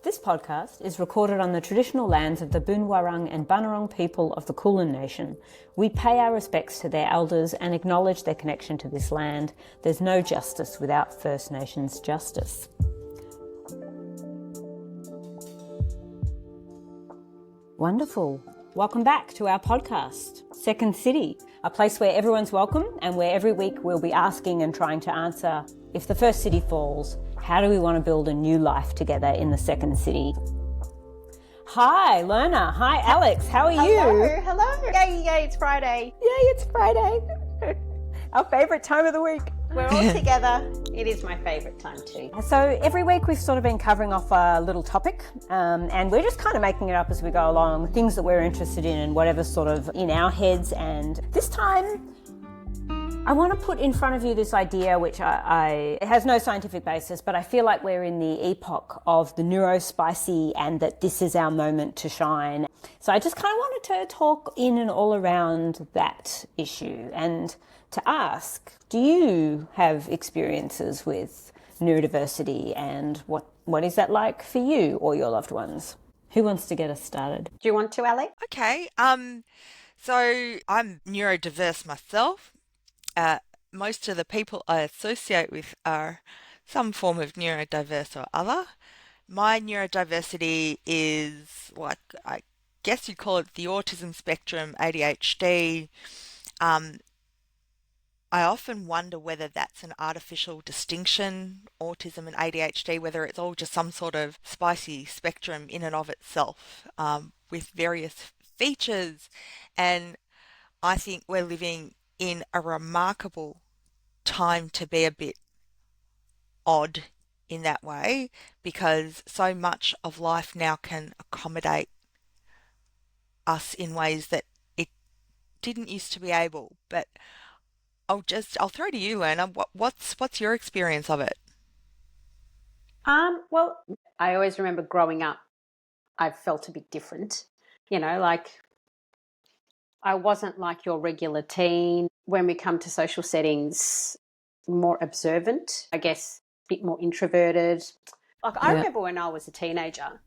This podcast is recorded on the traditional lands of the Boonwurrung and Bunurong people of the Kulin Nation. We pay our respects to their elders and acknowledge their connection to this land. There's no justice without First Nations justice. Wonderful. Welcome back to our podcast, Second City, a place where everyone's welcome and where every week we'll be asking and trying to answer, if the first city falls, how do we want to build a new life together in the second city? Hi, Lerna. Hi, Alex. How are you? Hello. Yay, it's Friday. Yay, it's Friday. Our favourite time of the week. We're all together. It is my favourite time too. So every week we've sort of been covering off a little topic and we're just kind of making it up as we go along, things that we're interested in and whatever's sort of in our heads. And this time I want to put in front of you this idea, which it has no scientific basis, but I feel like we're in the epoch of the neurospicy and that this is our moment to shine. So I just kind of wanted to talk in and all around that issue and to ask, do you have experiences with neurodiversity and what is that like for you or your loved ones? Who wants to get us started? Do you want to, Alex? Okay. So I'm neurodiverse myself. Most of the people I associate with are some form of neurodiverse or other. My neurodiversity is like, I guess you'd call it the autism spectrum, ADHD. I often wonder whether that's an artificial distinction, autism and ADHD, whether it's all just some sort of spicy spectrum in and of itself, with various features. And I think we're living in a remarkable time to be a bit odd in that way, because so much of life now can accommodate us in ways that it didn't used to be able. But I'll throw to you, Lerna. What's your experience of it? Well, I always remember growing up, I felt a bit different. You know, like I wasn't like your regular teen. When we come to social settings, more observant, I guess, a bit more introverted. Like I remember when I was a teenager,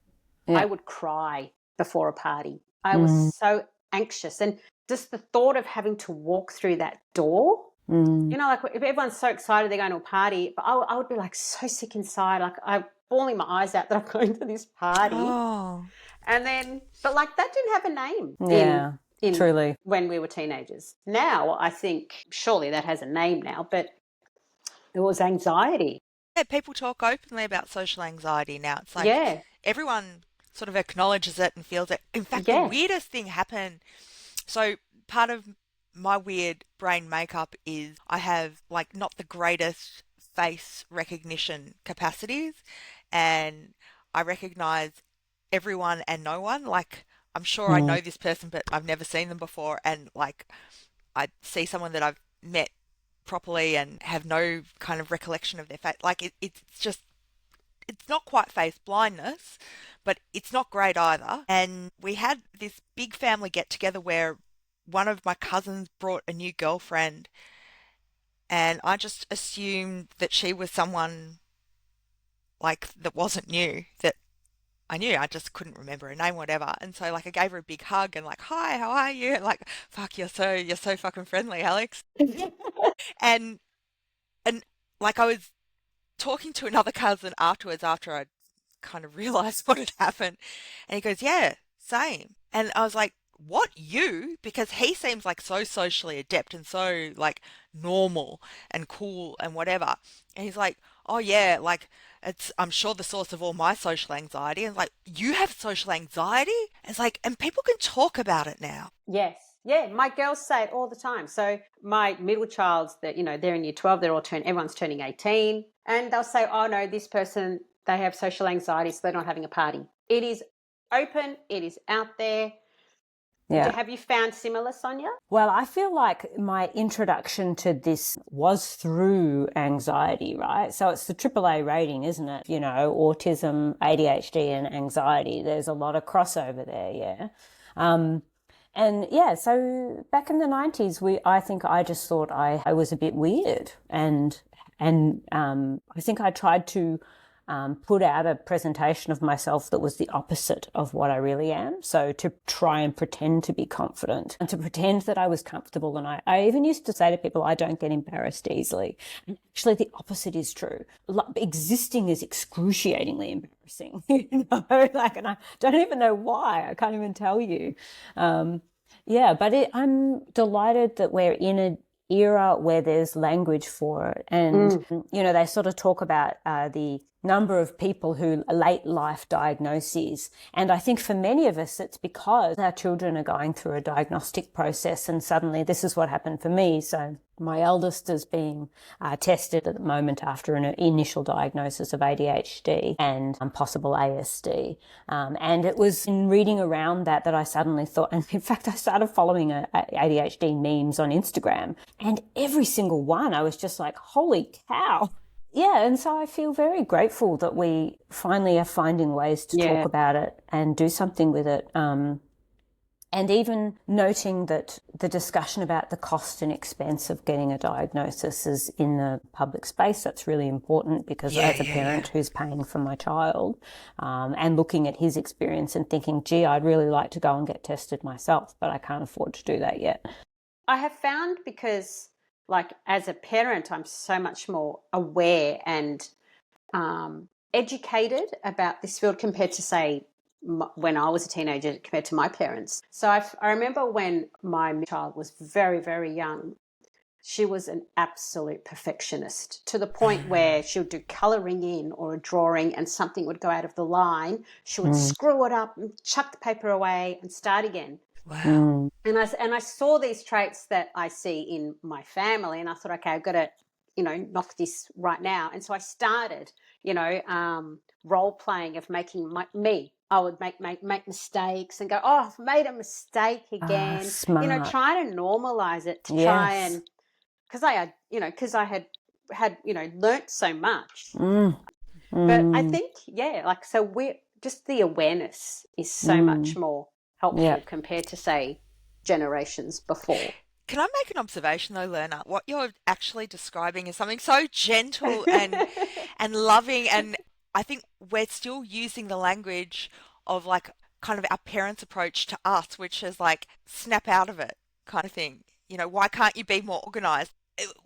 I would cry before a party. I was so anxious. And just the thought of having to walk through that door, you know, like if everyone's so excited they're going to a party, but I would be like so sick inside, like I'm bawling my eyes out that I'm going to this party. Oh. And then, but like that didn't have a name. Yeah, truly. When we were teenagers. Now, I think surely that has a name now, but it was anxiety. Yeah, people talk openly about social anxiety now. It's like everyone sort of acknowledges it and feels it. In fact, the weirdest thing happened. So part of my weird brain makeup is I have like not the greatest face recognition capacities, and I recognize everyone and no one. Like I'm sure I know this person, but I've never seen them before. And like I see someone that I've met properly and have no kind of recollection of their face. Like it's not quite face blindness, but it's not great either. And we had this big family get together where one of my cousins brought a new girlfriend, and I just assumed that she was someone like that wasn't new, that I knew. I just couldn't remember her name, whatever. And so like I gave her a big hug and like, hi, how are you? And like, fuck, you're so fucking friendly, Alex. and like I was talking to another cousin afterwards after I kind of realized what had happened, and he goes, yeah, same. And I was like, what, you? Because he seems like so socially adept and so like normal and cool and whatever. And he's like, oh yeah, like I'm sure the source of all my social anxiety. And like, you have social anxiety? It's like, and people can talk about it now. Yes. Yeah, my girls say it all the time. So my middle child's, that, you know, they're in year 12, everyone's turning 18, and they'll say, oh no, this person, they have social anxiety, so they're not having a party. It is open, it is out there. Yeah. Have you found similar, Sonia? Well, I feel like my introduction to this was through anxiety, right? So it's the AAA rating, isn't it? You know, autism, ADHD and anxiety. There's a lot of crossover there, yeah. And yeah, so back in the 90s, I think I just thought I was a bit weird. And I think I tried to put out a presentation of myself that was the opposite of what I really am. So to try and pretend to be confident and to pretend that I was comfortable. And I even used to say to people, I don't get embarrassed easily. And actually the opposite is true. Existing is excruciatingly embarrassing, and I don't even know why. I can't even tell you. But I'm delighted that we're in an era where there's language for it. And, they sort of talk about the number of people who late life diagnoses. And I think for many of us, it's because our children are going through a diagnostic process and suddenly this is what happened for me. So my eldest is being tested at the moment after an initial diagnosis of ADHD and possible ASD. And it was in reading around that I suddenly thought, and in fact, I started following ADHD memes on Instagram, and every single one, I was just like, holy cow. Yeah, and so I feel very grateful that we finally are finding ways to talk about it and do something with it. And even noting that the discussion about the cost and expense of getting a diagnosis is in the public space. That's really important because as a parent who's paying for my child and looking at his experience and thinking, gee, I'd really like to go and get tested myself, but I can't afford to do that yet. I have found because, as a parent, I'm so much more aware and educated about this field compared to, say, when I was a teenager compared to my parents. So I remember when my child was very, very young, she was an absolute perfectionist to the point where she would do colouring in or a drawing and something would go out of the line. She would screw it up and chuck the paper away and start again. Wow. And I saw these traits that I see in my family, and I thought, okay, I've got to, knock this right now. And so I started, role playing of making me. I would make mistakes and go, oh, I've made a mistake again. Smart. Trying to normalize it to try and, because I had learnt so much. But I think, so we're just the awareness is so much more helpful compared to, say, generations before. Can I make an observation though, Lerna? What you're actually describing is something so gentle and loving, and I think we're still using the language of kind of our parents' approach to us, which is snap out of it kind of thing. Why can't you be more organized?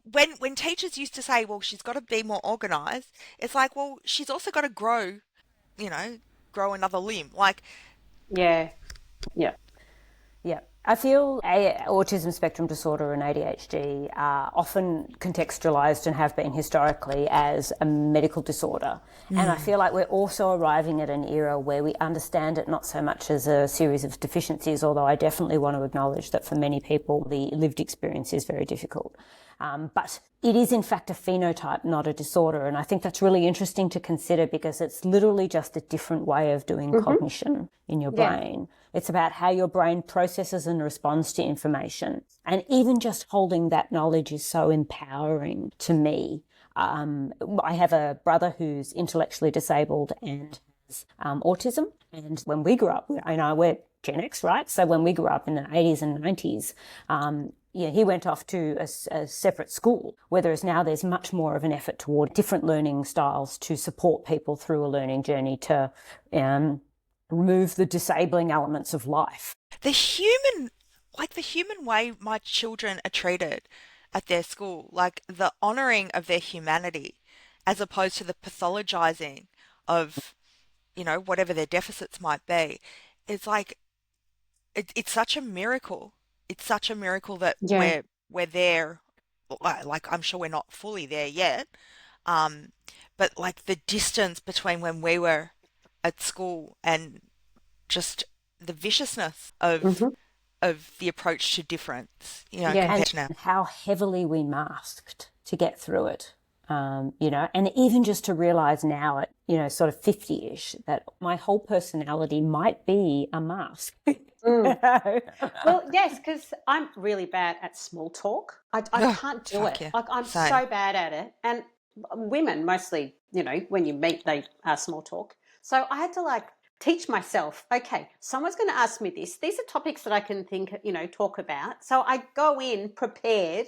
When teachers used to say, well, she's got to be more organized, it's like, well, she's also got to grow another limb. Yeah. I feel autism spectrum disorder and ADHD are often contextualised and have been historically as a medical disorder. And I feel like we're also arriving at an era where we understand it not so much as a series of deficiencies, although I definitely want to acknowledge that for many people the lived experience is very difficult. But it is in fact a phenotype, not a disorder. And I think that's really interesting to consider because it's literally just a different way of doing cognition in your brain. It's about how your brain processes and responds to information. And even just holding that knowledge is so empowering to me. I have a brother who's intellectually disabled and has autism. And when we grew up, we're Gen X, right? So when we grew up in the 80s and 90s, he went off to a separate school, whereas now there's much more of an effort toward different learning styles to support people through a learning journey to remove the disabling elements of life. The human way my children are treated at their school, the honouring of their humanity as opposed to the pathologizing of, whatever their deficits might be. It's it's such a miracle. It's such a miracle that we're there. I'm sure we're not fully there yet. But the distance between when we were at school and just the viciousness of the approach to difference, compared to now. And how heavily we masked to get through it. And even just to realise now at, sort of 50-ish, that my whole personality might be a mask. Well, yes, because I'm really bad at small talk. I can't do it. Yeah. I'm so bad at it. And women mostly, when you meet, they are small talk. So I had to teach myself, okay, someone's going to ask me this. These are topics that I can think, talk about. So I go in prepared.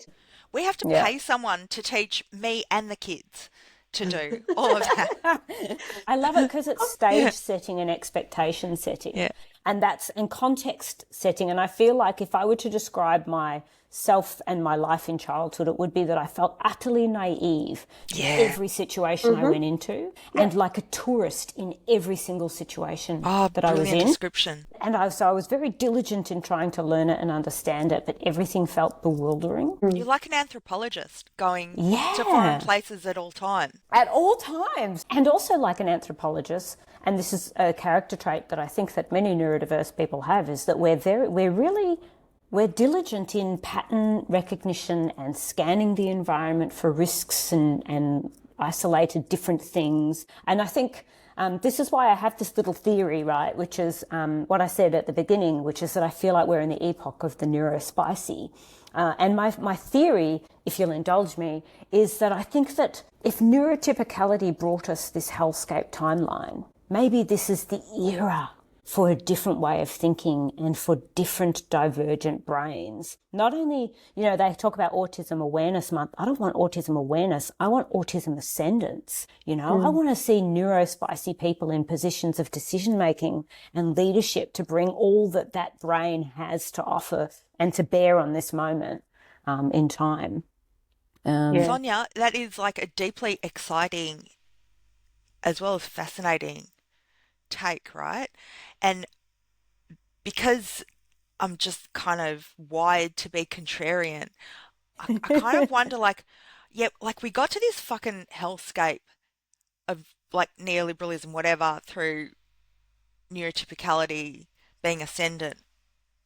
We have to pay someone to teach me and the kids to do all of that. I love it because it's stage setting and expectation setting. Yeah. And that's in context setting. And I feel like if I were to describe myself and my life in childhood, it would be that I felt utterly naive to every situation I went into and like a tourist in every single situation that I was in. Description. And I was very diligent in trying to learn it and understand it, but everything felt bewildering. You're like an anthropologist going to foreign places at all times. At all times. And also like an anthropologist, and this is a character trait that I think that many neurodiverse people have, is that we're diligent in pattern recognition and scanning the environment for risks and isolated different things. And I think this is why I have this little theory, right, which is what I said at the beginning, which is that I feel like we're in the epoch of the neurospicy. And my theory, if you'll indulge me, is that I think that if neurotypicality brought us this hellscape timeline, maybe this is the era for a different way of thinking and for different divergent brains. Not only, they talk about Autism Awareness Month. I don't want autism awareness. I want autism ascendance. I want to see neurospicy people in positions of decision-making and leadership to bring all that brain has to offer and to bear on this moment in time. Sonia, that is like a deeply exciting as well as fascinating take, right? And because I'm just kind of wired to be contrarian, I kind of wonder, we got to this fucking hellscape of like neoliberalism, whatever, through neurotypicality being ascendant,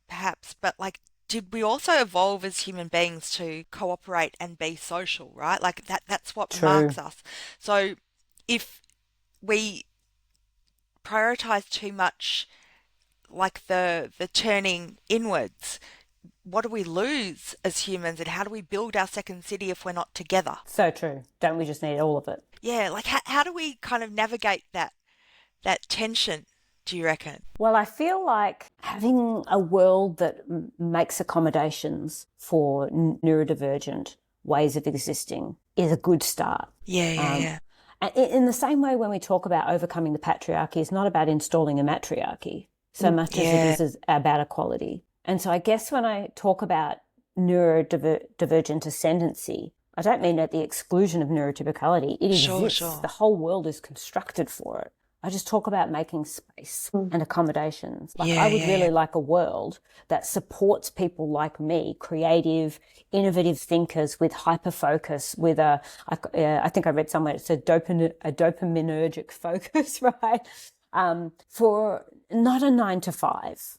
perhaps, but like, did we also evolve as human beings to cooperate and be social, right? Like that's what marks us. So if we prioritize too much like the turning inwards, what do we lose as humans, and how do we build our second city if we're not together? So true. Don't we just need all of it? Yeah, like how do we kind of navigate that tension, do you reckon? Well, I feel like having a world that makes accommodations for neurodivergent ways of existing is a good start. Yeah. In the same way, when we talk about overcoming the patriarchy, it's not about installing a matriarchy so much as it is about equality. And so I guess when I talk about neurodivergent ascendancy, I don't mean at the exclusion of neurotypicality. It exists. Sure. The whole world is constructed for it. I just talk about making space and accommodations. I would really like a world that supports people like me, creative, innovative thinkers with hyper-focus, with I think I read somewhere it said a dopaminergic focus, right? For not a 9 to 5,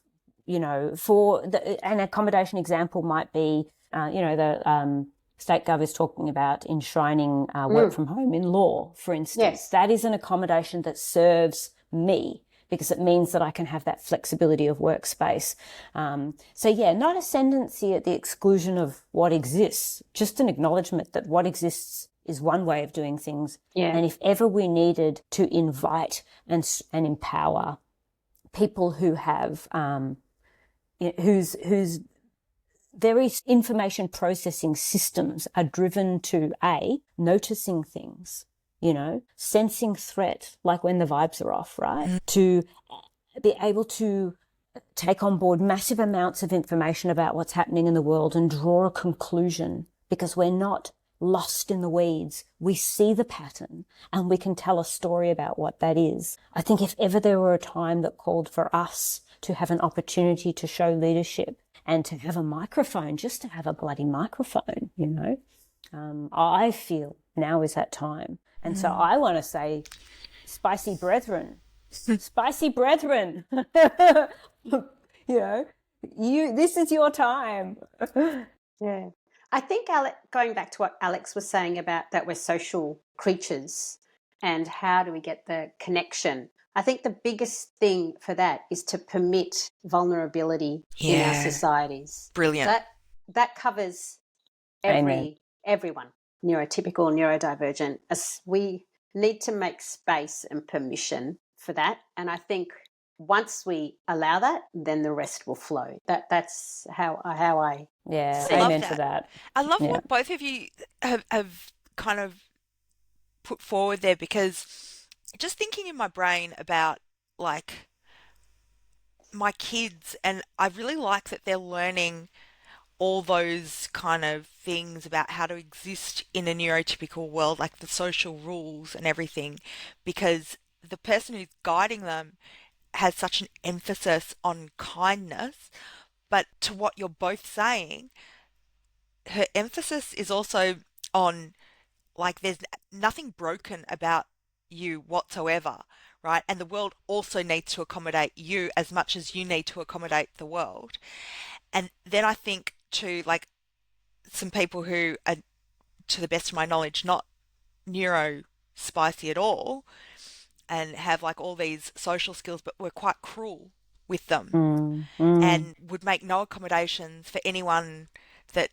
an accommodation example might be, the State Gov is talking about enshrining work from home in law, for instance. Yes. That is an accommodation that serves me because it means that I can have that flexibility of workspace. Not ascendancy at the exclusion of what exists, just an acknowledgement that what exists is one way of doing things. Yeah. And if ever we needed to invite and empower people who have, whose very information processing systems are driven to noticing things, sensing threat, like when the vibes are off, right? To be able to take on board massive amounts of information about what's happening in the world and draw a conclusion, because we're not lost in the weeds. We see the pattern and we can tell a story about what that is. I think if ever there were a time that called for us to have an opportunity to show leadership and to have a microphone, just to have a bloody microphone, I feel now is that time. And so I want to say, spicy brethren, this is your time. Yeah. I think, going back to what Alex was saying about that we're social creatures and how do we get the connection, I think the biggest thing for that is to permit vulnerability in our societies. Brilliant. That covers everyone, neurotypical, neurodivergent. We need to make space and permission for that. And I think once we allow that, then the rest will flow. That's how I amen to that. I love what both of you have kind of put forward there, because just thinking in my brain about like my kids, and I really like that they're learning all those kind of things about how to exist in a neurotypical world, like the social rules and everything, because the person who's guiding them has such an emphasis on kindness. But to what you're both saying, her emphasis is also on like there's nothing broken about you whatsoever, right? And the world also needs to accommodate you as much as you need to accommodate the world. And then I think to like some people who are, to the best of my knowledge, not neurospicy at all, and have like all these social skills, but were quite cruel with them and would make no accommodations for anyone that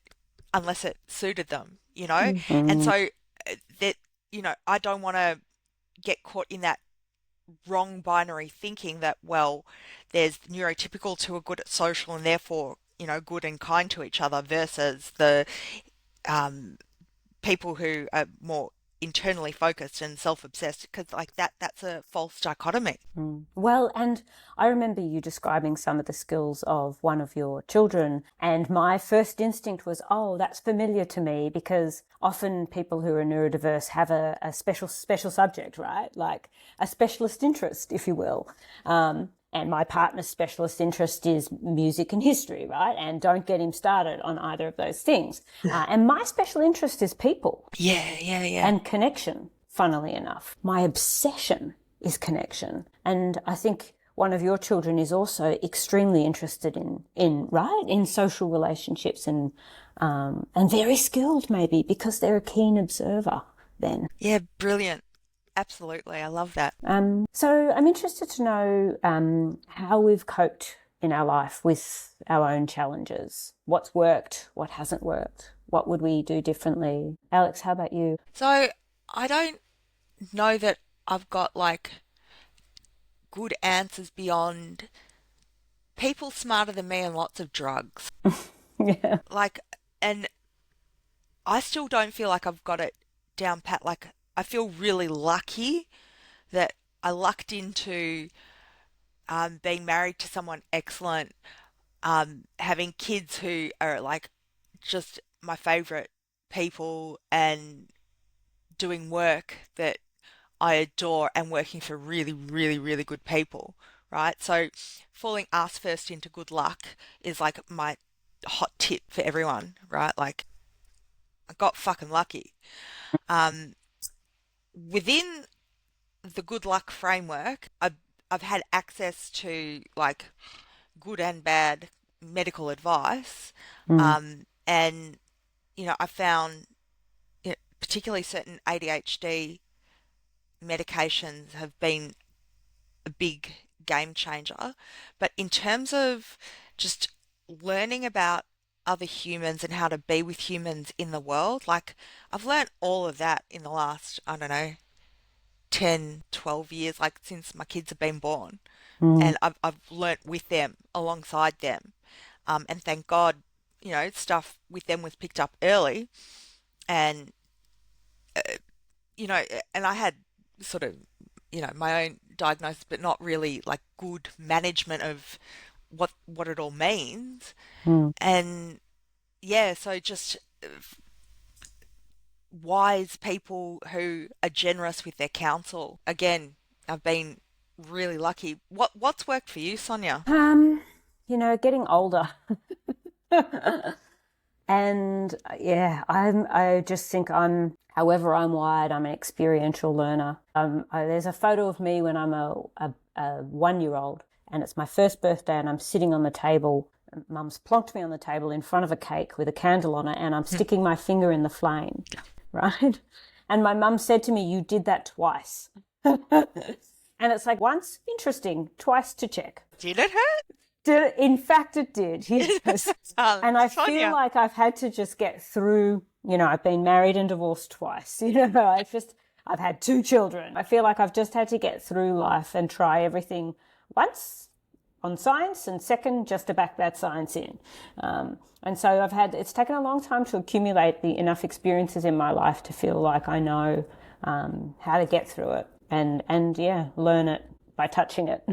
unless it suited them, you know? And so that, you know, I don't want to get caught in that wrong binary thinking that, well, there's neurotypicals who are good at social and therefore, you know, good and kind to each other versus the people who are more internally focused and self-obsessed, because like that's a false dichotomy. Well, and I remember you describing some of the skills of one of your children, and my first instinct was, oh, that's familiar to me, because often people who are neurodiverse have a special subject, right? Like a specialist interest, if you will. And my partner's specialist interest is music and history, right? And don't get him started on either of those things. And my special interest is people. Yeah. And connection, funnily enough. My obsession is connection. And I think one of your children is also extremely interested in social relationships and very skilled maybe because they're a keen observer then. Yeah, brilliant. Absolutely. I love that. So I'm interested to know how we've coped in our life with our own challenges. What's worked? What hasn't worked? What would we do differently? Alex, how about you? So I don't know that I've got like good answers beyond people smarter than me and lots of drugs. Yeah. Like, and I still don't feel like I've got it down pat. Like, I feel really lucky that I lucked into being married to someone excellent, having kids who are like just my favorite people, and doing work that I adore and working for really, really, really good people, right? So falling ass first into good luck is like my hot tip for everyone, right? Like, I got fucking lucky. Within the good luck framework, I've had access to like good and bad medical advice, and you know, I found, you know, particularly certain ADHD medications have been a big game changer. But in terms of just learning about other humans and how to be with humans in the world, like I've learned all of that in the last, I don't know, 10, 12 years, like since my kids have been born. And I've learnt with them, alongside them. And thank God, you know, stuff with them was picked up early. And, you know, and I had sort of, you know, my own diagnosis, but not really like good management of what it all means. And yeah, so just wise people who are generous with their counsel. Again, I've been really lucky. What's worked for you, Sonia? You know, getting older. And yeah, I just think however I'm wired, I'm an experiential learner. There's a photo of me when I'm a 1-year-old, and it's my first birthday, and I'm sitting on the table. Mum's plonked me on the table in front of a cake with a candle on it, and I'm sticking my finger in the flame, right? And my mum said to me, "You did that twice." And it's like, once, interesting, twice to check. Did it hurt? In fact, it did, yes. And I feel like I've had to just get through, you know, I've been married and divorced twice, you know, I've had 2 children. I feel like I've just had to get through life and try everything once on science, and second, just to back that science in. And so it's taken a long time to accumulate enough experiences in my life to feel like I know how to get through it, and yeah, learn it by touching it.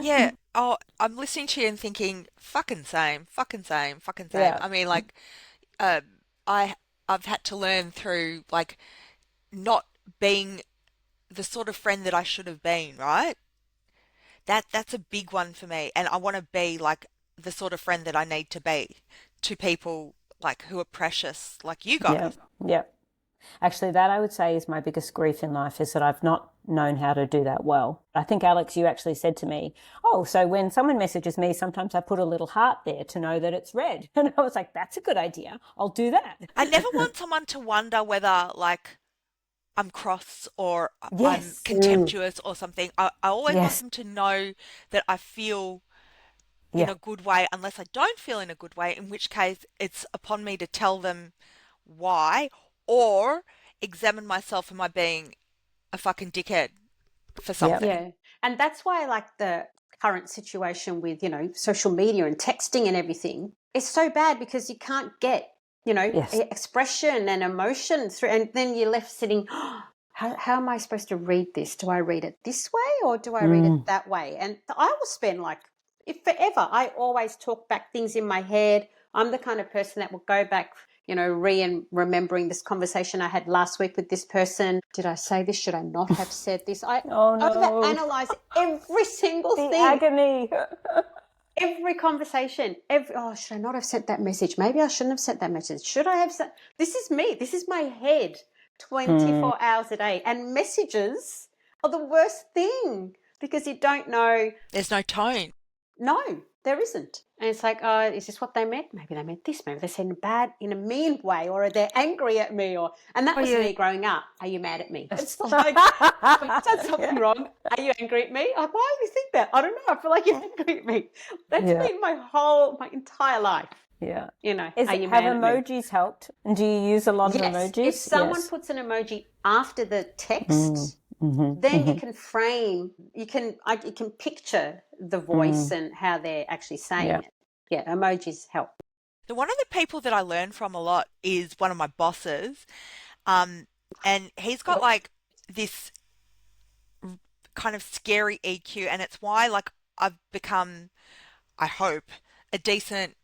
Yeah. Oh, I'm listening to you and thinking, fucking same, fucking same, fucking same. Yeah, I mean, like, uh, I I've had to learn through like not being the sort of friend that I should have been, right? That's a big one for me, and I want to be like the sort of friend that I need to be to people like who are precious, like you yeah, guys. yeah. Actually, that I would say is my biggest grief in life, is that I've not known how to do that well. I think, Alex, you actually said to me, oh, so when someone messages me, sometimes I put a little heart there to know that it's read. And I was like, that's a good idea. I'll do that. I never want someone to wonder whether like I'm cross or I'm Yes. contemptuous or something. I always want Yes. them to know that I feel in Yeah. a good way, unless I don't feel in a good way, in which case it's upon me to tell them why or examine myself. Am I being a fucking dickhead for Yeah. something? Yeah. And that's why, like, the current situation with, social media and texting and everything is so bad, because you can't get, Yes. expression and emotion through. And then you're left sitting, how am I supposed to read this? Do I read it this way or do I read it that way? And I will spend like, if forever, I always talk back things in my head. I'm the kind of person that will go back, remembering this conversation I had last week with this person. Did I say this? Should I not have said this? I Oh no. overanalyze every single The thing, agony. every conversation. Should I not have sent that message? Maybe I shouldn't have sent that message. Should I have sent? This is me. This is my head 24 hours a day. And messages are the worst thing, because you don't know. There's no tone. No, there isn't. And it's like, oh, is this what they meant? Maybe they meant this. Maybe they said bad in a mean way, or they're angry at me, and that was me growing up. Are you mad at me? It's like, I've done something wrong. Are you angry at me? Like, why do you think that? I don't know. I feel like you're angry at me. That's been my entire life. Yeah. Are you Have mad at me? emojis helped? And do you use a lot of emojis? If someone puts an emoji after the text, then you can frame, you can picture the voice and how they're actually saying it. Yeah, emojis help. One of the people that I learn from a lot is one of my bosses, and he's got like this kind of scary EQ, and it's why like I've become, I hope, a decent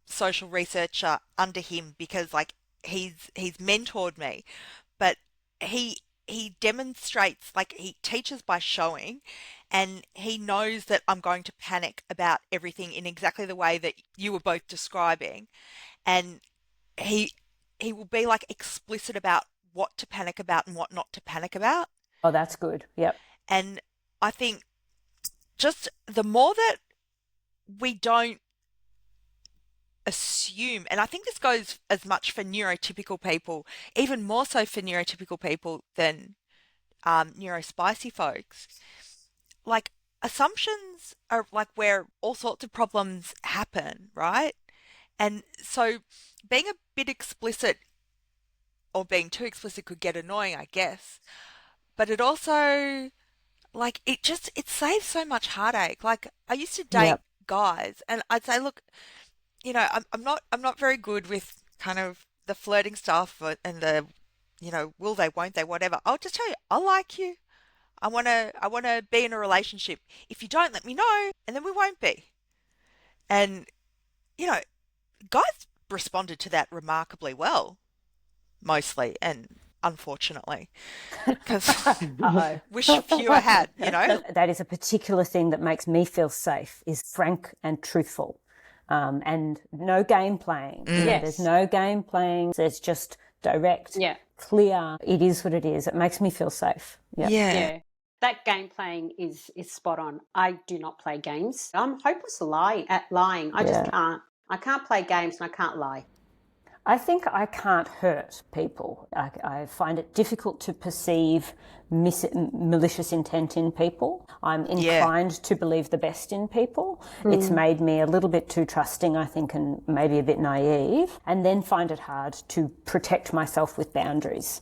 social researcher under him, because like he's mentored me, but he demonstrates, like he teaches by showing, and he knows that I'm going to panic about everything in exactly the way that you were both describing, and he he will be like explicit about what to panic about and what not to panic about. Oh, that's good. Yep. And I think just the more that we don't assume, and I think this goes as much for neurotypical people, even more so for neurotypical people than neurospicy folks, like assumptions are like where all sorts of problems happen, right? And so being a bit explicit or being too explicit could get annoying, I guess. But it also, like, it saves so much heartache. Like, I used to date guys, and I'd say, look, I'm not very good with kind of the flirting stuff and the, will they, won't they, whatever. I'll just tell you, I like you. I wanna be in a relationship. If you don't, let me know, and then we won't be. And you know, guys responded to that remarkably well, mostly, and unfortunately, because wish fewer had. That is a particular thing that makes me feel safe, is frank and truthful, and no game playing. There's no game playing. There's just direct, clear. It is what it is. It makes me feel safe. Yeah. That game playing is spot on. I do not play games. I'm hopeless at lying. I just can't. I can't play games and I can't lie. I think I can't hurt people. I find it difficult to perceive malicious intent in people. I'm inclined to believe the best in people. It's made me a little bit too trusting, I think, and maybe a bit naive, and then find it hard to protect myself with boundaries.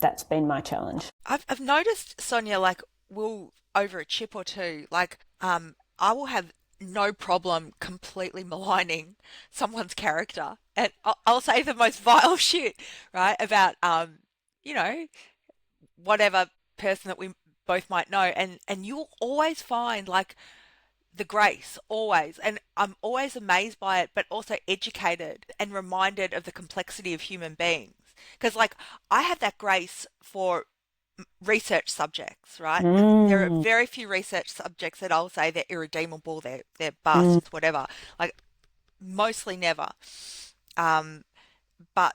That's been my challenge. I've noticed, Sonia, like, over a chip or two, like, I will have no problem completely maligning someone's character, and I'll say the most vile shit, right, about you know, whatever person that we both might know, and you'll always find like the grace, always. And I'm always amazed by it, but also educated and reminded of the complexity of human beings. Because, like, I have that grace for research subjects, right? There are very few research subjects that I'll say they're irredeemable, they're busts, whatever. Like, mostly never. But,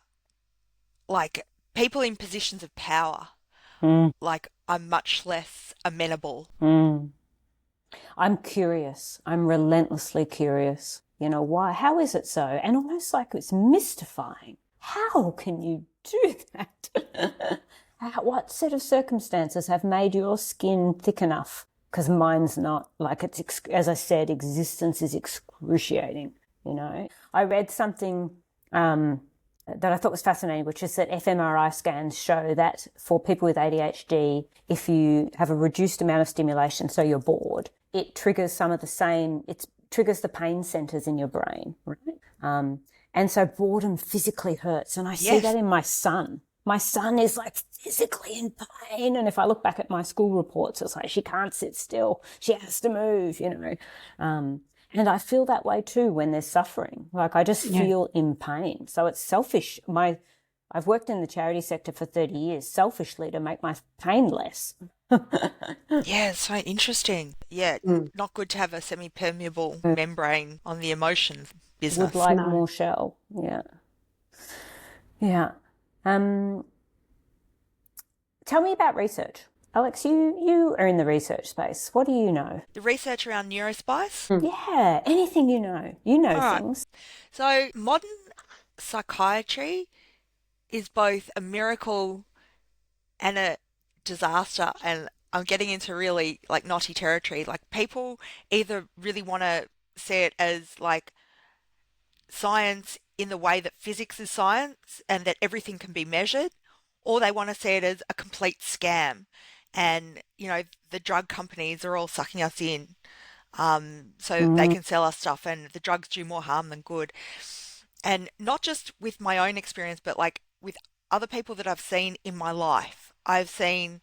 like, people in positions of power, like, I'm much less amenable. I'm curious. I'm relentlessly curious. You know, why? How is it so? And almost like it's mystifying. How can you do that? What set of circumstances have made your skin thick enough? Because mine's not. Like, it's, as I said, existence is excruciating, you know. I read something that I thought was fascinating, which is that fMRI scans show that for people with ADHD, if you have a reduced amount of stimulation, so you're bored, it triggers some of the same, it triggers the pain centers in your brain, right? And so boredom physically hurts. And I see that in my son. My son is like physically in pain. And if I look back at my school reports, it's like she can't sit still. She has to move, you know. And I feel that way too when there's suffering. Like I just feel in pain. So it's selfish. I've worked in the charity sector for 30 years, selfishly to make my pain less. Yeah, it's so interesting. Yeah, not good to have a semi-permeable membrane on the emotions business. Would like more shell. Yeah. Yeah. Tell me about research. Alex, you are in the research space. What do you know? The research around neurospice? Yeah, anything you know. You know things. So modern psychiatry is both a miracle and a disaster, and I'm getting into really like knotty territory. Like people either really want to see it as like science in the way that physics is science and that everything can be measured, or they want to see it as a complete scam. And, you know, the drug companies are all sucking us in so they can sell us stuff, and the drugs do more harm than good. And not just with my own experience, but like with other people that I've seen in my life. I've seen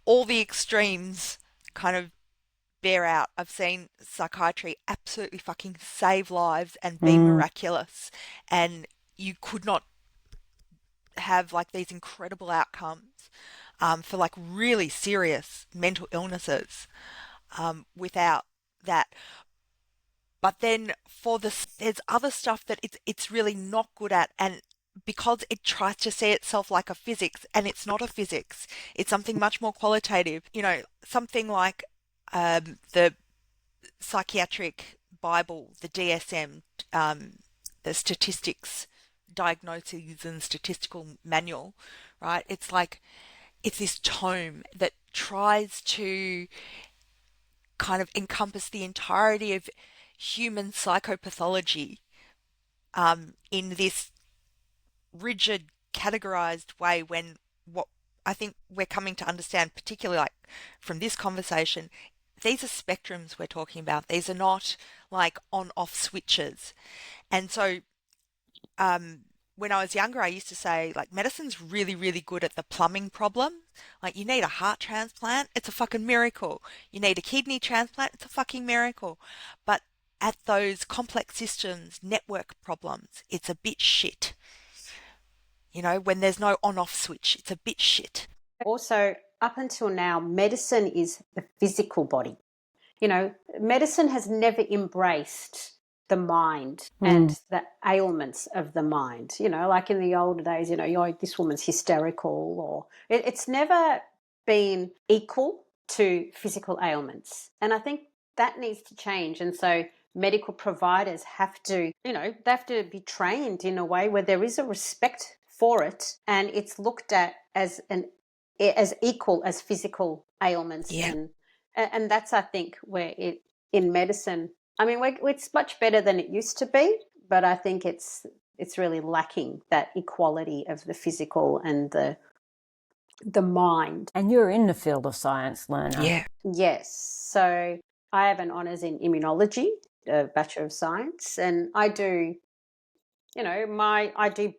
all the extremes kind of bear out. I've seen psychiatry absolutely fucking save lives and be miraculous. And you could not have like these incredible outcomes for like really serious mental illnesses without that. But then there's other stuff that it's really not good at, and because it tries to see itself like a physics, and it's not a physics, it's something much more qualitative. You know, something like the psychiatric Bible, the DSM, the statistics, diagnoses and statistical manual, right? It's like it's this tome that tries to kind of encompass the entirety of human psychopathology in this rigid, categorized way, when what I think we're coming to understand, particularly like from this conversation, these are spectrums we're talking about. These are not like on-off switches. And so when I was younger, I used to say, like, medicine's really, really good at the plumbing problem. Like, you need a heart transplant, it's a fucking miracle. You need a kidney transplant, it's a fucking miracle. But at those complex systems, network problems, it's a bit shit. You know, when there's no on-off switch, it's a bit shit. Also, up until now, medicine is the physical body. You know, medicine has never embraced the mind and the ailments of the mind. You know, like in the older days, you know, this woman's hysterical, or it's never been equal to physical ailments. And I think that needs to change. And so medical providers have to, you know, they have to be trained in a way where there is a respect for it, and it's looked at as equal as physical ailments. Yeah. And that's, I think, where it in medicine, I mean, it's much better than it used to be, but I think it's really lacking that equality of the physical and the mind. And you're in the field of science, learner. Yeah. Yes. So I have an honours in immunology, a Bachelor of Science, and I do, you know, I do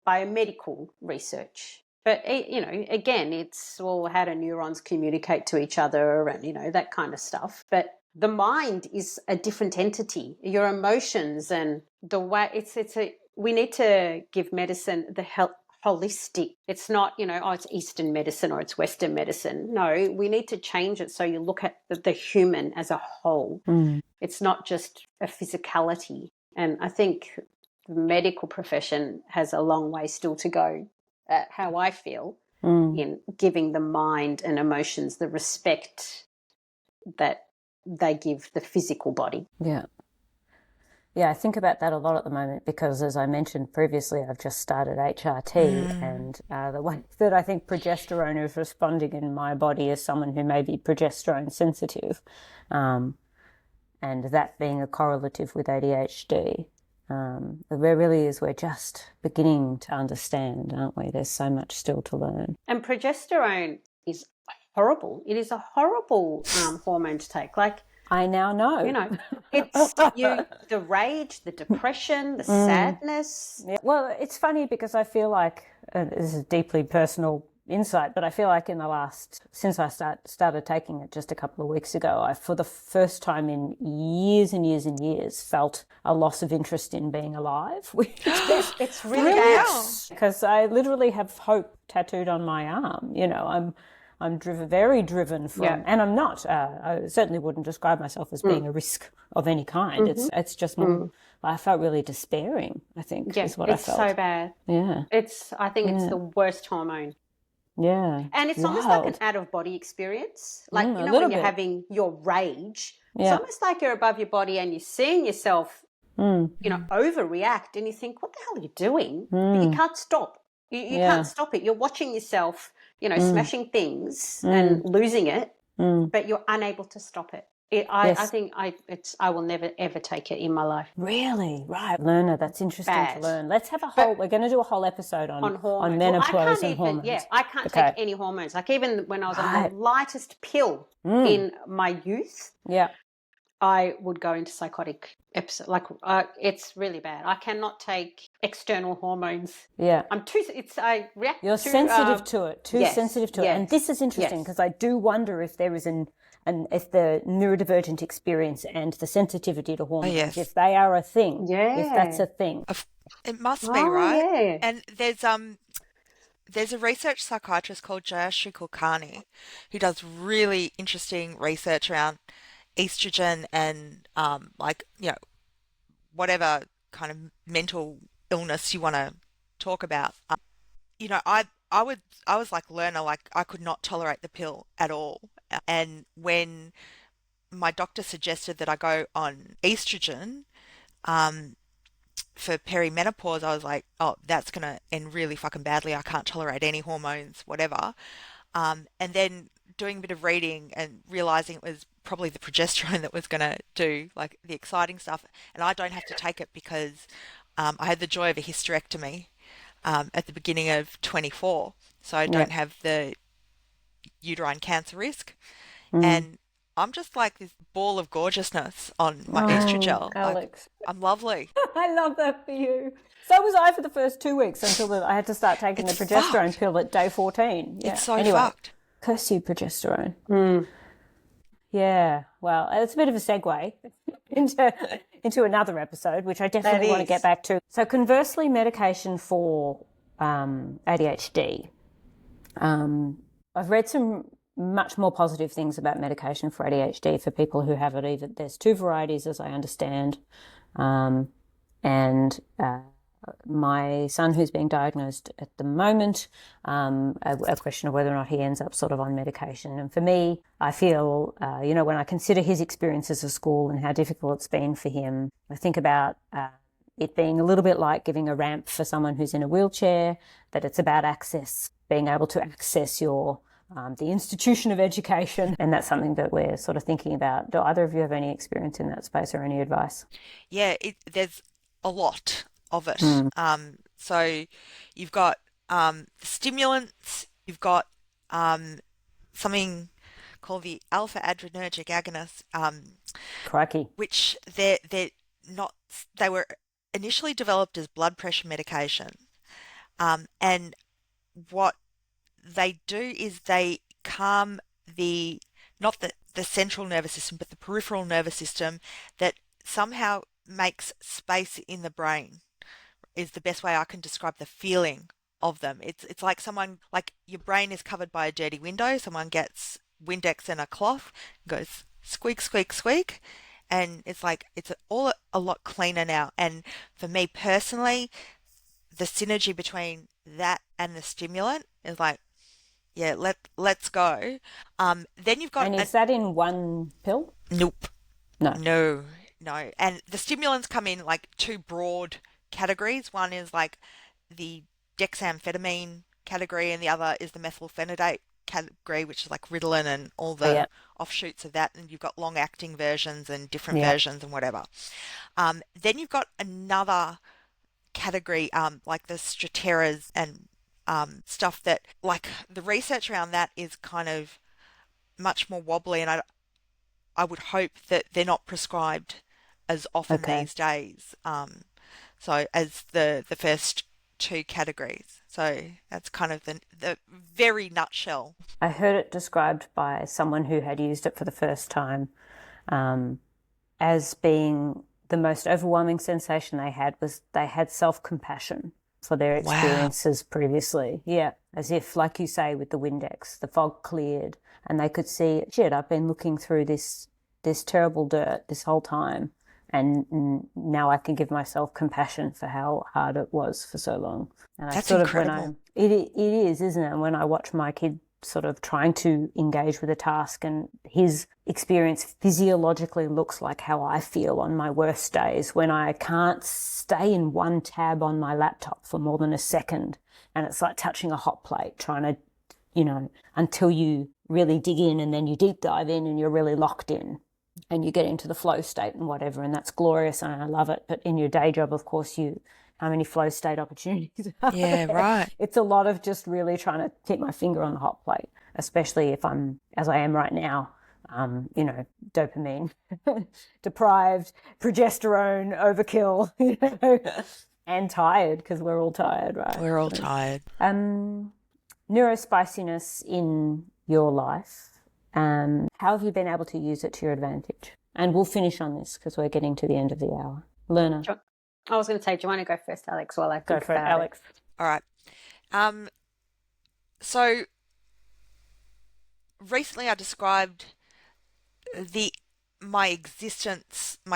biomedical research. But, you know, again, it's, well, how do neurons communicate to each other and, you know, that kind of stuff. But the mind is a different entity. Your emotions and the way we need to give medicine the holistic. It's not, you know, oh, it's Eastern medicine or it's Western medicine. No, we need to change it so you look at the human as a whole. It's not just a physicality. And I think the medical profession has a long way still to go, how I feel, in giving the mind and emotions the respect that they give the physical body. Yeah. Yeah, I think about that a lot at the moment because, as I mentioned previously, I've just started HRT, and the way that I think progesterone is responding in my body as someone who may be progesterone sensitive, and that being a correlative with ADHD. There really is, we're just beginning to understand, aren't we? There's so much still to learn. And progesterone is horrible. It is a horrible hormone to take. Like, I now know. You know, it's the rage, the depression, the sadness. Yeah. Well, it's funny because I feel like, this is deeply personal insight, but I feel like since I started taking it just a couple of weeks ago, I, for the first time in years and years and years, felt a loss of interest in being alive. It's really bad. Because I literally have hope tattooed on my arm. You know, I'm very driven from, and I'm not. I certainly wouldn't describe myself as being a risk of any kind. It's just more. I felt really despairing, I think, is what I felt. It's so bad. Yeah. I think it's the worst hormone. Yeah. And it's almost like an out-of-body experience. Like, you know, when you're having your rage, it's almost like you're above your body and you're seeing yourself, you know, overreact, and you think, what the hell are you doing? But you can't stop. You can't stop it. You're watching yourself, you know, smashing things and losing it, but you're unable to stop it. I think I will never ever take it in my life. Really? Right. Learner, that's interesting to learn. Let's have we're going to do a whole episode on menopause and hormones. Yeah, I can't take any hormones. Like, even when I was on the lightest pill in my youth, I would go into psychotic episode. Like, it's really bad. I cannot take external hormones. Yeah, I react. You're sensitive to it. Sensitive to it. And this is interesting because I do wonder if there is if the neurodivergent experience and the sensitivity to hormones, if they are a thing, if that's a thing. It must be, right? Yeah. And there's a research psychiatrist called Jayashri Kulkarni who does really interesting research around estrogen and like, you know, whatever kind of mental illness you want to talk about. You know, I was like learner, like I could not tolerate the pill at all. And when my doctor suggested that I go on estrogen for perimenopause, I was like, oh, that's going to end really fucking badly. I can't tolerate any hormones, whatever. And then doing a bit of reading and realizing it was probably the progesterone that was going to do like the exciting stuff. And I don't have to take it because I had the joy of a hysterectomy at the beginning of 24. So I don't have the uterine cancer risk. And I'm just like this ball of gorgeousness on my estrogel. Alex. I'm lovely. I love that for you. So was I for the first 2 weeks until I had to start taking the progesterone pill at day 14. Yeah. It's so fucked. Curse you, progesterone. Yeah, well, it's a bit of a segue into another episode, which I definitely want to get back to. So conversely, medication for ADHD. I've read some much more positive things about medication for ADHD for people who have it. There's two varieties, as I understand, and my son, who's being diagnosed at the moment, a question of whether or not he ends up sort of on medication. And for me, I feel, you know, when I consider his experiences of school and how difficult it's been for him, I think about it being a little bit like giving a ramp for someone who's in a wheelchair, that it's about access, being able to access your the institution of education, and that's something that we're sort of thinking about. Do either of you have any experience in that space or any advice? Yeah, there's a lot of it. So you've got stimulants, you've got something called the alpha adrenergic agonist, Crikey. which they were initially developed as blood pressure medication, and what they do is they calm not the central nervous system, but the peripheral nervous system that somehow makes space in the brain, is the best way I can describe the feeling of them. It's like someone, like your brain is covered by a dirty window. Someone gets Windex and a cloth, goes squeak, squeak, squeak, and it's like it's all a lot cleaner now. And for me personally, the synergy between that and the stimulant is like, yeah, let's go. Then you've got And is that in one pill? nope, No. no. And the stimulants come in like two broad categories. One is like the dexamphetamine category, and the other is the methylphenidate category, which is like Ritalin and all the offshoots of that. And you've got long-acting versions and different versions and whatever. Then you've got another category, like the Strateras and stuff that, like, the research around that is kind of much more wobbly, and I would hope that they're not prescribed as often these days. So as the first two categories. So that's kind of the very nutshell. I heard it described by someone who had used it for the first time as being the most overwhelming sensation they had was they had self-compassion for their experiences previously. Yeah, as if, like you say, with the Windex, the fog cleared and they could see, shit, I've been looking through this terrible dirt this whole time, and now I can give myself compassion for how hard it was for so long. And that's incredible. It is, isn't it? And when I watch my kid sort of trying to engage with a task and his experience physiologically looks like how I feel on my worst days, when I can't stay in one tab on my laptop for more than a second, and it's like touching a hot plate, trying to, until you really dig in, and then you deep dive in and you're really locked in and you get into the flow state and whatever, and that's glorious and I love it. But in your day job, of course, how many flow state opportunities are there? Right. It's a lot of just really trying to keep my finger on the hot plate, especially if I'm, as I am right now, dopamine deprived, progesterone overkill, and tired, because we're all tired, right? We're all tired. Neurospiciness in your life, how have you been able to use it to your advantage? And we'll finish on this because we're getting to the end of the hour. Lerna. I was going to say, do you want to go first, Alex, while I go for it, Alex? All right. So recently I described my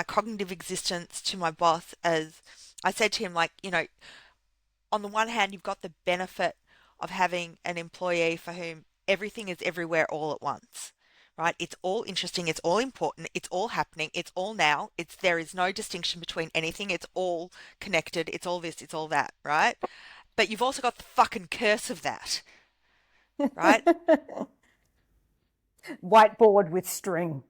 cognitive existence to my boss as, I said to him, like, on the one hand, you've got the benefit of having an employee for whom everything is everywhere all at once, right? It's all interesting. It's all important. It's all happening. It's all now. There is no distinction between anything. It's all connected. It's all this. It's all that, right? But you've also got the fucking curse of that, right? Whiteboard with string.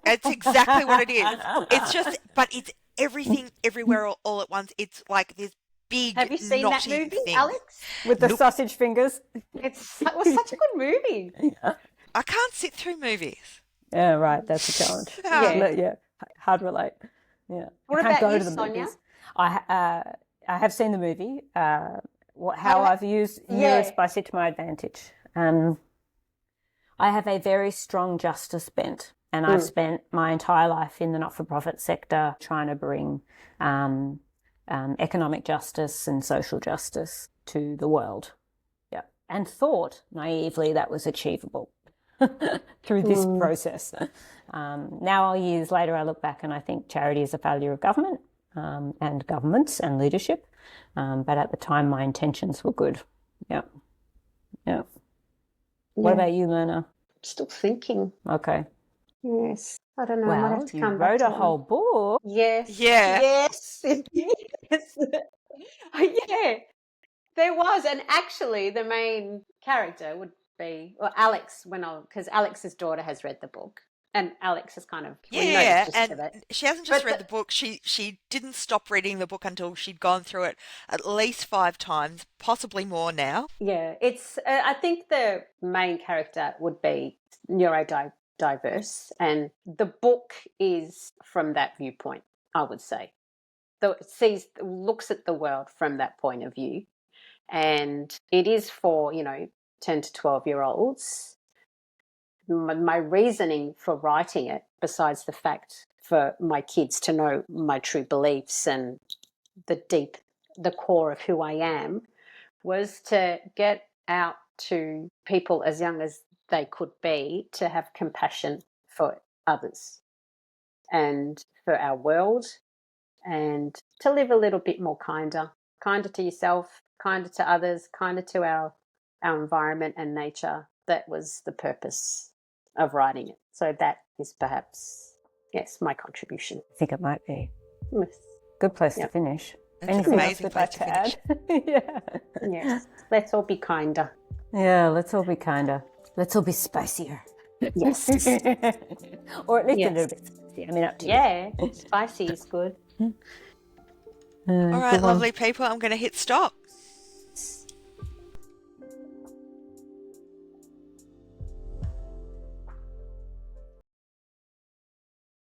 It's exactly what it is. It's just, but it's everything everywhere all at once. It's like this big, have you seen that movie, thing. Alex? With the sausage fingers? It was such a good movie. Yeah. I can't sit through movies. Yeah, right. That's a challenge. Yeah. Hard relate. Yeah. What I can't about go you, to the Sonia? movies. I have seen the movie. How I've used Neurospicy to my advantage. I have a very strong justice bent, and I've spent my entire life in the not-for-profit sector trying to bring economic justice and social justice to the world. Yeah, and thought naively that was achievable through this process. Now, years later, I look back and I think charity is a failure of government and governments and leadership. But at the time, my intentions were good. Yeah. What about you, Lerna? Still thinking. Okay. Yes. I don't know. Well, you wrote a whole book. Yes. Yeah. Yes. Yes. Yeah. There was, and actually the main character would be, well, Alex, because Alex's daughter has read the book. And Alex is kind of and she hasn't just read the book. She didn't stop reading the book until she'd gone through it at least 5 times, possibly more now. Yeah, it's. I think the main character would be neurodiverse, and the book is from that viewpoint. I would say, though it looks at the world from that point of view, and it is for 10 to 12-year-olds, my reasoning for writing it, besides the fact for my kids to know my true beliefs and the core of who I am, was to get out to people as young as they could be to have compassion for others and for our world, and to live a little bit more kinder to yourself, kinder to others, kinder to our environment and nature. That was the purpose of writing it. So that is perhaps, yes, my contribution. I think it might be. Yes. Good place to finish. That's an amazing place to finish. Yeah. Yes. Let's all be kinder. Yeah, let's all be kinder. Let's all be spicier. Yes. Or at least a little bit spicy. I mean, up to you. Yeah, spicy is good. All right, lovely people, I'm going to hit stop.